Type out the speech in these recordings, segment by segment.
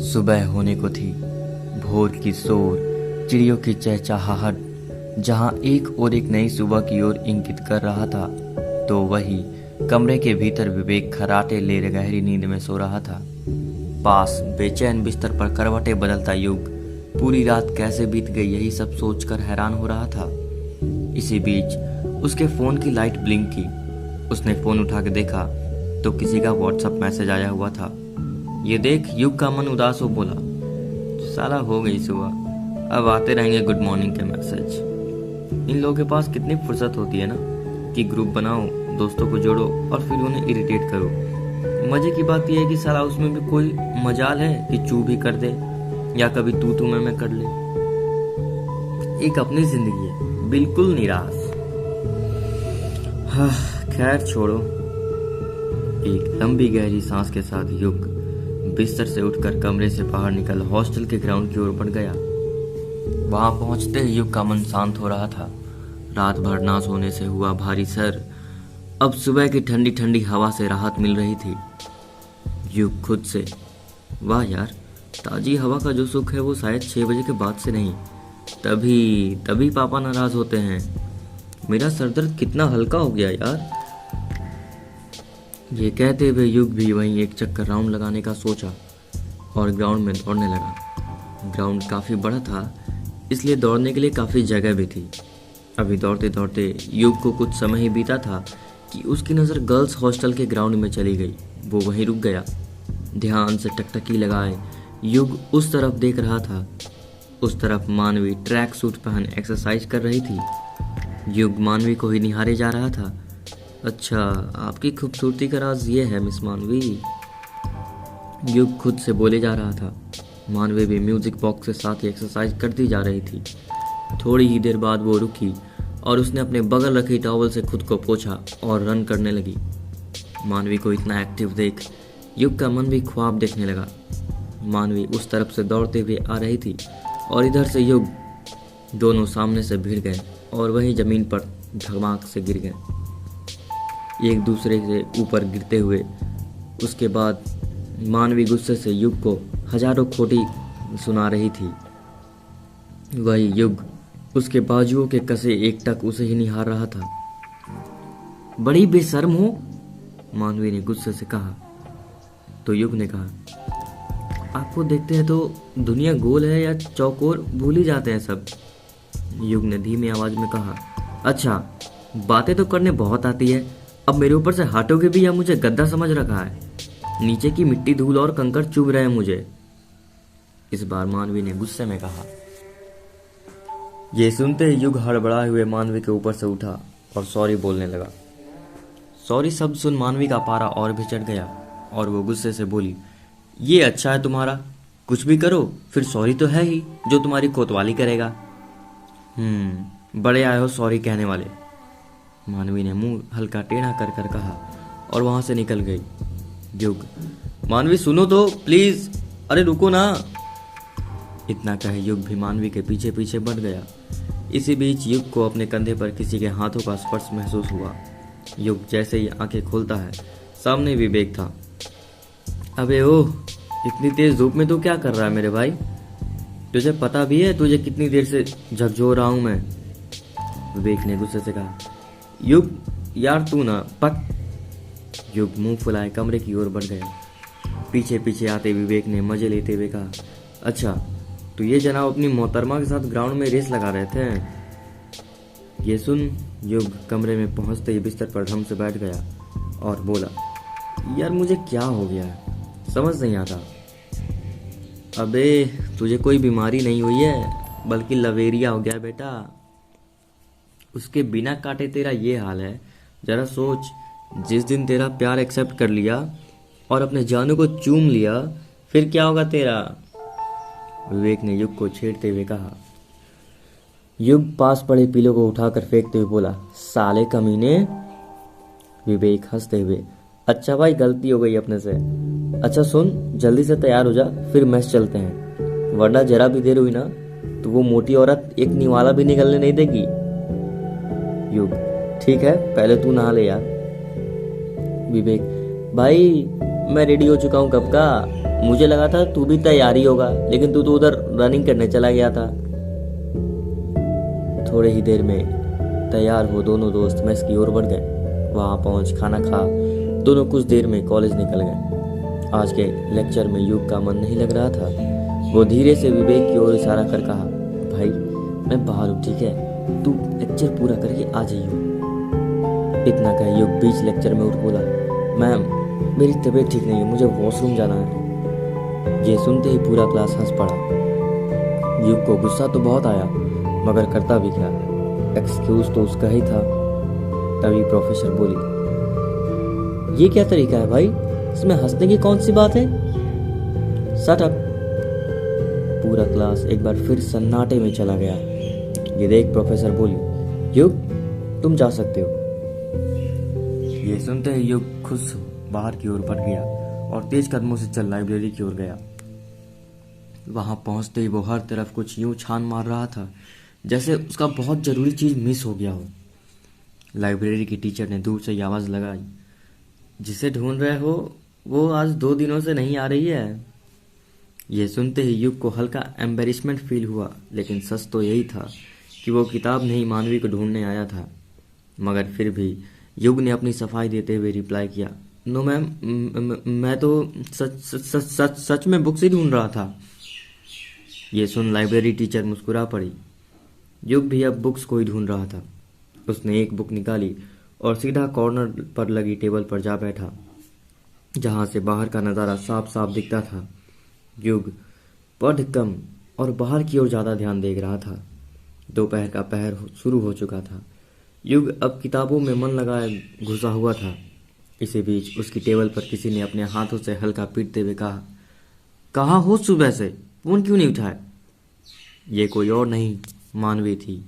सुबह होने को थी। भोर की शोर, चिड़ियों की चहचहाहट जहां एक और एक नई सुबह की ओर इंगित कर रहा था, तो वही कमरे के भीतर विवेक खर्राटे ले गहरी नींद में सो रहा था। पास बेचैन बिस्तर पर करवटें बदलता युग पूरी रात कैसे बीत गई यही सब सोचकर हैरान हो रहा था। इसी बीच उसके फोन की लाइट ब्लिंक की। उसने फोन उठा के देखा तो किसी का व्हाट्सएप मैसेज आया हुआ था। ये देख, युग का मन उदास हो बोला, साला हो गई सुबह, अब आते रहेंगे गुड मॉर्निंग के मैसेज। इन लोगों के पास कितनी फुर्सत होती है ना कि ग्रुप बनाओ, दोस्तों को जोड़ो और फिर उन्हें इरिटेट करो। मजे की बात यह है कि साला उसमें भी कोई मजाल है कि चू भी कर दे या कभी तू मैं कर ले। एक अपनी जिंदगी है, बिल्कुल निराश। हाँ, खैर छोड़ो। एक लंबी गहरी सांस के साथ युग बिस्तर से उठकर कमरे से बाहर निकल हॉस्टल के ग्राउंड की ओर बढ़ गया। वहां पहुंचते ही युग का मन शांत हो रहा था। रात भर ना सोने से हुआ भारी सर अब सुबह की ठंडी ठंडी हवा से राहत मिल रही थी। युग खुद से, वाह यार, ताजी हवा का जो सुख है वो शायद 6 बजे के बाद से नहीं, तभी पापा नाराज होते हैं। मेरा सरदर्द कितना हल्का हो गया यार। ये कहते हुए युग भी वहीं एक चक्कर राउंड लगाने का सोचा और ग्राउंड में दौड़ने लगा। ग्राउंड काफ़ी बड़ा था, इसलिए दौड़ने के लिए काफ़ी जगह भी थी। अभी दौड़ते दौड़ते युग को कुछ समय ही बीता था कि उसकी नज़र गर्ल्स हॉस्टल के ग्राउंड में चली गई। वो वहीं रुक गया। ध्यान से टकटकी लगाए युग उस तरफ देख रहा था। उस तरफ मानवी ट्रैक सूट पहन एक्सरसाइज कर रही थी। युग मानवी को ही निहारे जा रहा था। अच्छा, आपकी खूबसूरती का राज ये है मिस मानवी, युग खुद से बोले जा रहा था। मानवी भी म्यूजिक बॉक्स के साथ ही एक्सरसाइज करती जा रही थी। थोड़ी ही देर बाद वो रुकी और उसने अपने बगल रखी टॉवल से खुद को पोंछा और रन करने लगी। मानवी को इतना एक्टिव देख युग का मन भी ख्वाब देखने लगा। मानवी उस तरफ से दौड़ते हुए आ रही थी और इधर से युग, दोनों सामने से भिड़ गए और वहीं जमीन पर धमाक से गिर गए, एक दूसरे से ऊपर गिरते हुए। उसके बाद मानवी गुस्से से युग को हजारों खोटी सुना रही थी। वही युग उसके बाजुओं के कसे एकटक उसे ही निहार रहा था। बड़ी बेशर्म हो, मानवी ने गुस्से से कहा। तो युग ने कहा, आपको देखते हैं तो दुनिया गोल है या चौकोर भूल ही जाते हैं सब। युग ने धीमी आवाज में कहा, अच्छा, बातें तो करने बहुत आती है, अब मेरे ऊपर से हटोगे भी या मुझे गद्दा समझ रखा है? नीचे की मिट्टी, धूल और कंकड़ चुभ रहे हैं मुझे, इस बार मानवी ने गुस्से में कहा। ये सुनते ही युग हड़बड़ाए हुए मानवी के ऊपर से उठा और सॉरी बोलने लगा। सॉरी शब्द सुन मानवी का पारा और भी चढ़ गया और वो गुस्से से बोली, ये अच्छा है तुम्हारा, कुछ भी करो फिर सॉरी तो है ही जो तुम्हारी कोतवाली करेगा। बड़े आए हो सॉरी कहने वाले, मानवी ने मुंह हल्का टेढ़ा कर कर कहा और वहां से निकल गई। युग, मानवी सुनो तो प्लीज, अरे रुको ना। इतना कहे युग भी मानवी के पीछे पीछे बढ़ गया। इसी बीच युग को अपने कंधे पर किसी के हाथों का स्पर्श महसूस हुआ। युग जैसे ही आंखें खोलता है, सामने विवेक था। अबे ओह, इतनी तेज धूप में तू क्या कर रहा है मेरे भाई? तुझे पता भी है तुझे कितनी देर से झकझोर रहा हूं मैं? विवेक ने गुस्से से कहा। युग यार तू ना पक। युग मुंह फुलाए कमरे की ओर बढ़ गया। पीछे पीछे आते विवेक ने मजे लेते हुए कहा, अच्छा, तो ये जनाब अपनी मोहतरमा के साथ ग्राउंड में रेस लगा रहे थे? ये सुन युग कमरे में पहुंचते ही बिस्तर पर धम से बैठ गया और बोला, यार मुझे क्या हो गया है समझ नहीं आता। अबे तुझे कोई बीमारी नहीं हुई है, बल्कि लवेरिया हो गया बेटा। उसके बिना काटे तेरा ये हाल है। जरा सोच, जिस दिन तेरा प्यार एक्सेप्ट कर लिया और अपने जानू को चूम लिया, फिर क्या होगा तेरा? विवेक ने युग को छेड़ते हुए कहा। युग पास पड़े पीलो को उठाकर फेंकते हुए बोला, साले कमीने। विवेक हंसते हुए, अच्छा भाई गलती हो गई अपने से। अच्छा सुन, जल्दी से तैयार हो जा, फिर मैच चलते हैं, वरना जरा भी देर हुई ना तो वो मोटी औरत एक निवाला भी निकलने नहीं देगी। युग, ठीक है, पहले तू नहा ले यार। विवेक, भाई मैं रेडी हो चुका हूँ कब का। मुझे लगा था तू भी तैयारी होगा, लेकिन तू तो उधर रनिंग करने चला गया था। थोड़े ही देर में तैयार हो दोनों दोस्त मेस की ओर बढ़ गए। वहां पहुंच खाना खा दोनों कुछ देर में कॉलेज निकल गए। आज के लेक्चर में युग का मन नहीं लग रहा था। वो धीरे से विवेक की ओर इशारा कर कहा, भाई मैं बाहर हूँ, ठीक है, तू लेक्चर पूरा करके आ जाइयो। इतना कह युग बीच लेक्चर में उठ बोला, मैम मेरी तबीयत ठीक नहीं है, मुझे वॉशरूम जाना है। ये सुनते ही पूरा क्लास हंस पड़ा। युग को गुस्सा तो बहुत आया, मगर करता भी क्या, एक्सक्यूज तो उसका ही था। तभी प्रोफेसर बोली, ये क्या तरीका है भाई, इसमें हंसने की कौन सी बात है, शट अप। पूरा क्लास एक बार फिर सन्नाटे में चला गया। ये देख प्रोफेसर बोली, युग तुम जा सकते हो। ये सुनते ही युग खुश बाहर की ओर बढ़ गया और तेज कदमों से चल लाइब्रेरी की ओर गया। वहां पहुंचते ही वो हर तरफ कुछ यूं छान मार रहा था जैसे उसका बहुत जरूरी चीज मिस हो गया हो। लाइब्रेरी की टीचर ने दूर से ये आवाज लगाई, जिसे ढूंढ रहे हो वो आज 2 दिनों से नहीं आ रही है। ये सुनते ही युग को हल्का एम्बेरसमेंट फील हुआ, लेकिन सच तो यही था कि वो किताब नहीं मानवी को ढूंढने आया था। मगर फिर भी युग ने अपनी सफाई देते हुए रिप्लाई किया, नो मैम, मैं तो सच सच सच सच में बुक्स ही ढूंढ रहा था। ये सुन लाइब्रेरी टीचर मुस्कुरा पड़ी। युग भी अब बुक्स को ही ढूंढ रहा था। उसने एक बुक निकाली और सीधा कॉर्नर पर लगी टेबल पर जा बैठा, जहां से बाहर का नज़ारा साफ साफ दिखता था। युग पढ़ कम और बाहर की ओर ज़्यादा ध्यान दे रहा था। दोपहर का पहर शुरू हो चुका था। युग अब किताबों में मन लगाए घुसा हुआ था। इसी बीच उसकी टेबल पर किसी ने अपने हाथों से हल्का पीटते हुए कहा, कहाँ हो सुबह से, फोन क्यों नहीं उठाए? ये कोई और नहीं, मानवी थी।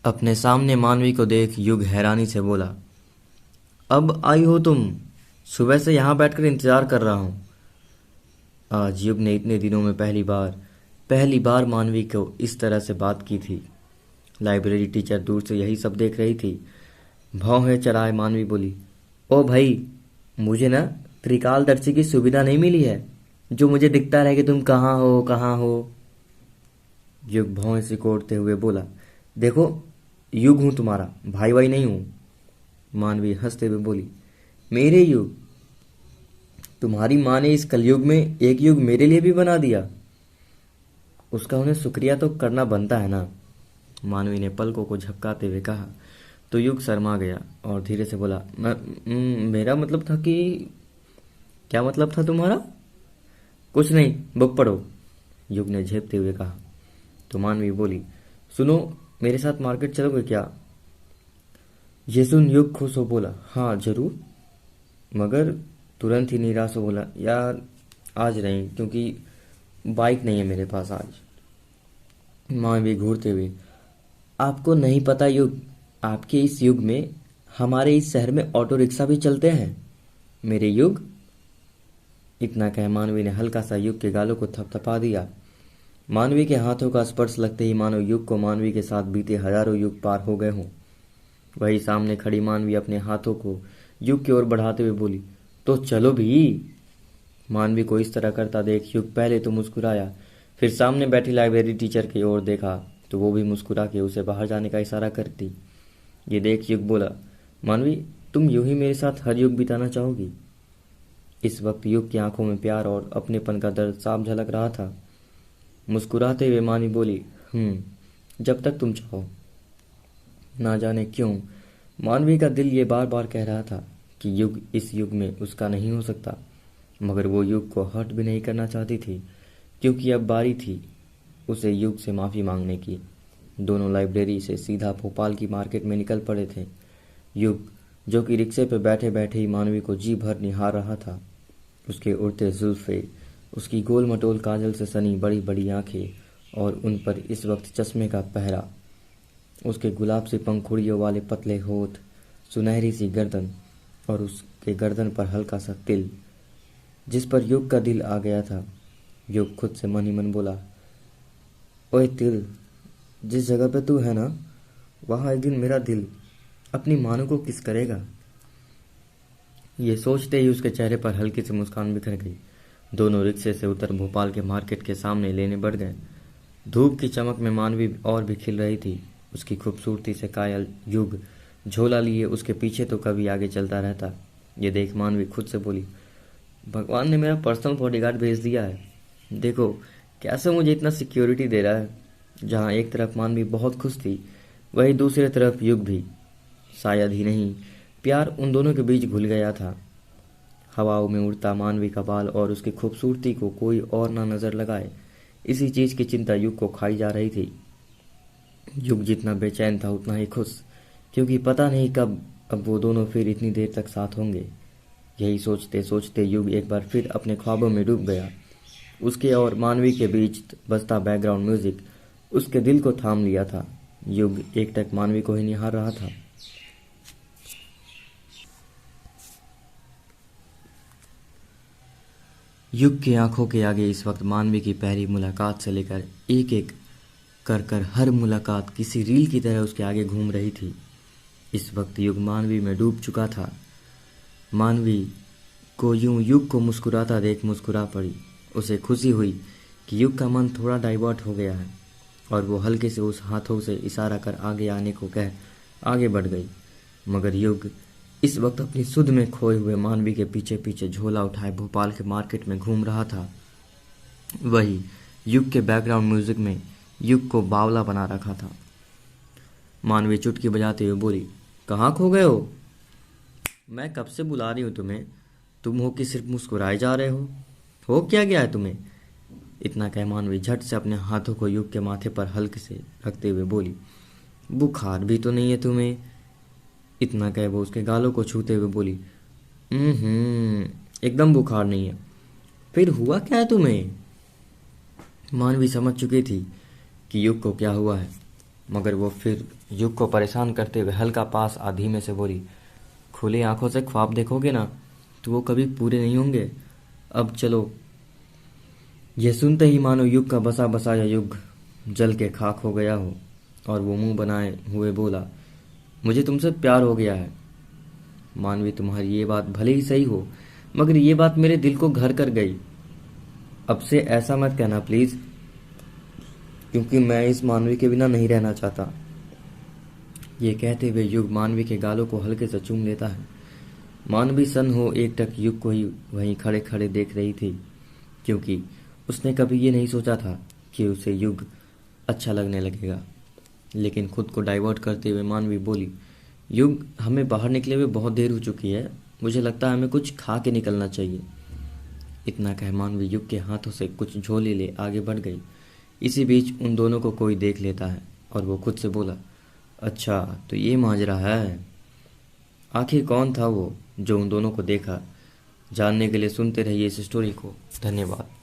अपने सामने मानवी को देख युग हैरानी से बोला, अब आई हो तुम? सुबह से यहाँ बैठकर इंतजार कर रहा हूँ। आज युग ने इतने दिनों में पहली बार मानवी को इस तरह से बात की थी। लाइब्रेरी टीचर दूर से यही सब देख रही थी। भौहें चढ़ाए मानवी बोली, ओ भाई, मुझे ना त्रिकालदर्शी की सुविधा नहीं मिली है, जो मुझे दिखता रहे कि तुम कहाँ हो कहाँ हो। युग भौहें सिकोड़ते हुए बोला, देखो युग हूँ तुम्हारा, भाई भाई नहीं हूँ। मानवी हंसते हुए बोली, मेरे युग? तुम्हारी माँ ने इस कलयुग में एक युग मेरे लिए भी बना दिया, उसका उन्हें शुक्रिया तो करना बनता है ना। मानवी ने पलकों को झपकाते हुए कहा। तो युग शर्मा गया और धीरे से बोला, मेरा मतलब था कि। क्या मतलब था तुम्हारा? कुछ नहीं, बुक पढ़ो, युग ने झेपते हुए कहा। तो मानवी बोली, सुनो, मेरे साथ मार्केट चलोगे क्या? ये सुन युग खुश हो बोला, हाँ जरूर। मगर तुरंत ही निराश हो बोला, यार आज नहीं, क्योंकि बाइक नहीं है मेरे पास आज। मानवी घूरते हुए, आपको नहीं पता युग, आपके इस युग में हमारे इस शहर में ऑटो रिक्शा भी चलते हैं, मेरे युग। इतना कह मानवी ने हल्का सा युग के गालों को थपथपा दिया। मानवी के हाथों का स्पर्श लगते ही मानो युग को मानवी के साथ बीते हजारों युग पार हो गए हों। वही सामने खड़ी मानवी अपने हाथों को युग की ओर बढ़ाते हुए बोली, तो चलो भी। मानवी को इस तरह करता देख युग पहले तो मुस्कुराया, फिर सामने बैठी लाइब्रेरी टीचर की ओर देखा तो वो भी मुस्कुरा के उसे बाहर जाने का इशारा करती। ये देख युग बोला, मानवी तुम यूं ही मेरे साथ हर युग बिताना चाहोगी? इस वक्त युग की आंखों में प्यार और अपनेपन का दर्द साफ झलक रहा था। मुस्कुराते हुए मानवी बोली, जब तक तुम चाहो। ना जाने क्यों मानवी का दिल ये बार बार कह रहा था कि युग इस युग में उसका नहीं हो सकता, मगर वो युग को हर्ट भी नहीं करना चाहती थी, क्योंकि अब बारी थी उसे युग से माफ़ी मांगने की। दोनों लाइब्रेरी से सीधा भोपाल की मार्केट में निकल पड़े थे। युग, जो कि रिक्शे पर बैठे बैठे ही मानवी को जी भर निहार रहा था, उसके उड़ते जुल्फे, उसकी गोल मटोल काजल से सनी बड़ी बड़ी आंखें और उन पर इस वक्त चश्मे का पहरा, उसके गुलाब से पंखुड़ियों वाले पतले होठ, सुनहरी सी गर्दन और उसके गर्दन पर हल्का सा तिल, जिस पर युग का दिल आ गया था। युग खुद से मन ही मन बोला, ओए तिल, जिस जगह पे तू है ना, वहाँ एक दिन मेरा दिल अपनी मानो को किस करेगा। ये सोचते ही उसके चेहरे पर हल्की सी मुस्कान बिखर गई। दोनों रिक्शे से उतर भोपाल के मार्केट के सामने लेने बढ़ गए। धूप की चमक में मानवी और भी खिल रही थी। उसकी खूबसूरती से कायल युग झोला लिए उसके पीछे तो कभी आगे चलता रहता। ये देख मानवी खुद से बोली, भगवान ने मेरा पर्सनल बॉडीगार्ड भेज दिया है। देखो कैसे मुझे इतना सिक्योरिटी दे रहा है। जहाँ एक तरफ मानवी बहुत खुश थी, वहीं दूसरी तरफ युग भी। शायद ही नहीं, प्यार उन दोनों के बीच घुल गया था। हवाओं में उड़ता मानवी का बाल और उसकी खूबसूरती को कोई और ना नजर लगाए, इसी चीज की चिंता युग को खाई जा रही थी। युग जितना बेचैन था उतना ही खुश, क्योंकि पता नहीं कब अब वो दोनों फिर इतनी देर तक साथ होंगे। यही सोचते सोचते युग एक बार फिर अपने ख्वाबों में डूब गया। उसके और मानवी के बीच बजता बैकग्राउंड म्यूजिक उसके दिल को थाम लिया था। युग एकटक मानवी को ही निहार रहा था। युग की आंखों के आगे इस वक्त मानवी की पहली मुलाकात से लेकर एक एक कर कर हर मुलाकात किसी रील की तरह उसके आगे घूम रही थी। इस वक्त युग मानवी में डूब चुका था। मानवी को यूं युग को मुस्कुराता देख मुस्कुरा पड़ी। उसे खुशी हुई कि युग का मन थोड़ा डाइवर्ट हो गया है और वो हल्के से उस हाथों से इशारा कर आगे आने को कह आगे बढ़ गई। मगर युग इस वक्त अपनी सुध में खोए हुए मानवी के पीछे पीछे झोला उठाए भोपाल के मार्केट में घूम रहा था। वही युग के बैकग्राउंड म्यूजिक में युग को बावला बना रखा था। मानवी चुटकी बजाते हुए बोली, कहाँ खो गए हो? मैं कब से बुला रही हूँ तुम्हें, तुम हो कि सिर्फ मुस्कुराए जा रहे हो क्या गया है तुम्हें? इतना कह मानवी झट से अपने हाथों को युग के माथे पर हल्के से रखते हुए बोली, बुखार भी तो नहीं है तुम्हें? इतना कह वो उसके गालों को छूते हुए बोली, एकदम बुखार नहीं है। फिर हुआ क्या है तुम्हें? मानवी समझ चुकी थी कि युग को क्या हुआ है, मगर वो फिर युग को परेशान करते हुए हल्का पास आ धीमे से बोली, खुली आंखों से ख्वाब देखोगे ना तो वो कभी पूरे नहीं होंगे। अब चलो। यह सुनते ही मानो युग का बसा बसाया युग जल के खाक हो गया हो और वो मुंह बनाए हुए बोला, मुझे तुमसे प्यार हो गया है। मानवी, तुम्हारी ये बात भले ही सही हो, मगर ये बात मेरे दिल को घर कर गई। अब से ऐसा मत कहना प्लीज, क्योंकि मैं इस मानवी के बिना नहीं रहना चाहता। ये कहते हुए युग मानवी के गालों को हल्के से चूम लेता है। मानवी सन हो एकटक युग को ही वहीं खड़े खड़े देख रही थी, क्योंकि उसने कभी ये नहीं सोचा था कि उसे युग अच्छा लगने लगेगा। लेकिन खुद को डाइवर्ट करते हुए मानवी बोली, युग, हमें बाहर निकले हुए बहुत देर हो चुकी है, मुझे लगता है हमें कुछ खा के निकलना चाहिए। इतना कह मानवी युग के हाथों से कुछ झोले ले आगे बढ़ गई। इसी बीच उन दोनों को कोई देख लेता है और वो खुद से बोला, अच्छा तो ये माजरा है। आखिर कौन था वो जो उन दोनों को देखा? जानने के लिए सुनते रहिए इस स्टोरी को। धन्यवाद।